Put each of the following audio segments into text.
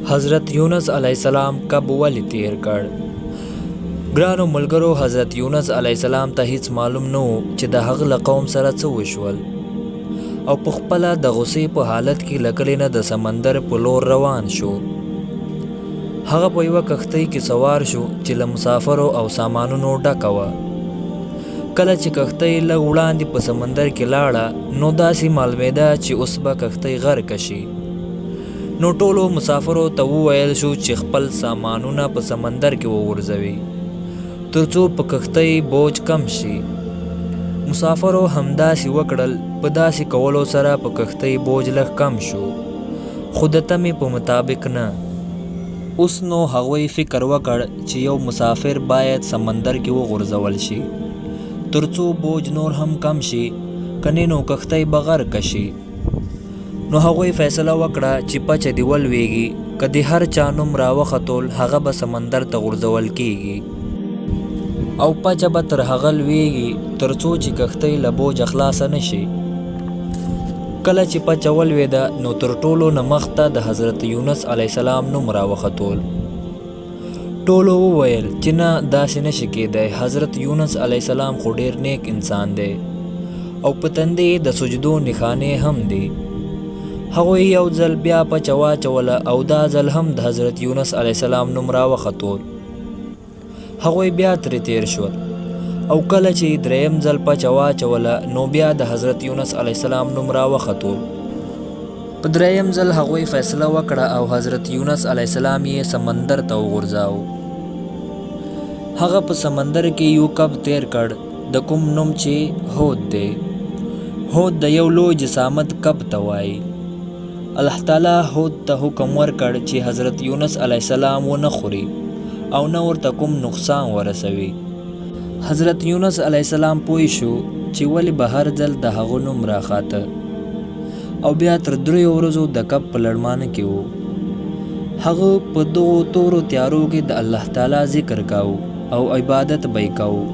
حضرت یونس علیه السلام کب ولې تیر کړ؟ ګرانو ملګرو، حضرت یونس علیه السلام ته هیڅ معلوم نه و چې د هغه له قوم سره څه وشول، او په خپله د غصې په حالت کې له کلي نه د سمندر په لور روان شو. هغه په یوه کښتۍ کې سوار شو چې له مسافرو او سامانونو ډکه وه. کله چې کښتۍ لږ وړاندې په سمندر کې لاړه، نو داسې معلومېده چې اوس به کښتۍ غرقه شي. نو ټولو مسافرو ته وویل شو چې خپل سامانونه په سمندر کې وغورځوي تر څو په کښتۍ بوج کم شي. مسافرو همداسې وکړل. په داسې کولو سره په کښتۍ بوج لږ کم شو، خو د تمې په مطابق نه. اوس نو هغوی فکر وکړ چې یو مسافر باید سمندر کې وغورځول شي تر څو بوج نور هم کم شي، کنې نو کښتۍ به غرقه شي. نو هغوی فیصله وکړه چې پچه دې ولویږي، که د هر چا نوم راوختول هغه به سمندر ته غورځول کیږي، او پچه به تر هغه لویږي تر څو چې کښتۍ له بوجه خلاصه نشي. کله چې پچه ولویده، نو تر ټولو نه مخته د حضرت یونس علیه السلام نوم راوختول. ټولو وویل چې نه، داسې نشي کیدی، حضرت یونس علیه السلام خو ډیر نیک انسان دی او په تندې د سجدو نښانې هم دی. هغوی یو ځل بیا پچه واچوله او دا ځل هم د حضرت یونس علیه السلام نوم راوختول. هغوی بیا ترې تیر شول، او کله چې دریم ځل پچه واچوله، نو بیا د حضرت یونس علیه السلام نوم راوختول. په دریم ځل هغوی فیصله وکړه او حضرت یونس علیه السلام یې سمندر ته وغورځاوه. هغه په سمندر کې یو کب تیر کړ، د کوم نوم چې هود دی. هود د یو لوی جسامت کب ته وایي. الله تعالی هود ته حکم ورکړ چې حضرت یونس علیه السلام ونه خوري او نه ورته کوم نقصان ورسوي. حضرت یونس علیه السلام پوه شو چې ولې به هر ځل د هغه نوم راخاته، او بیا تر 3 ورځو د کب په لړمانه کې و. هغه په دغو تورو تیارو کې د الله تعالی ذکر کاوه او عبادت به یې کاوه.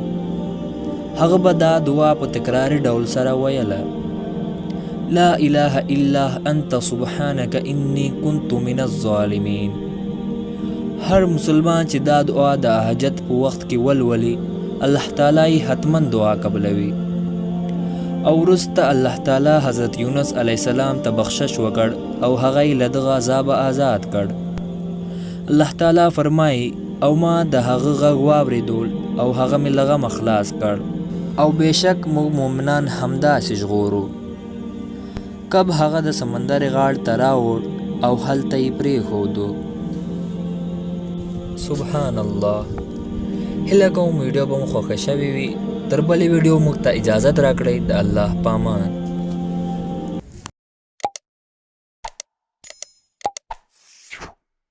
هغه به دا دعا په تکراري ډول سره ویله: لا اله الا انت سبحانك انی كنت من الظالمین. هر مسلمان چې دا دعا د حاجت په وخت کې ولولي، الله تعالی حتما دعا قبلوي. او وروسته الله تعالی حضرت یونس علیه السلام ته بخشش وکړ او هغه یې له دغه عذابه آزاد کړ. الله تعالی فرمایي: او ما د هغه غږ واورېدل او هغه مې له غمه خلاص کړ، او بېشک موږ مؤمنان همداسې ژغورو. کب هغه د سمندر غاړې ته راوړ او هلته یې پرېښودو. سبحان الله. هیله کوم ویډیو به مو خوښه شوې وي. تر بلې ویډیو موږ ته اجازت راکړئ. د الله په امان.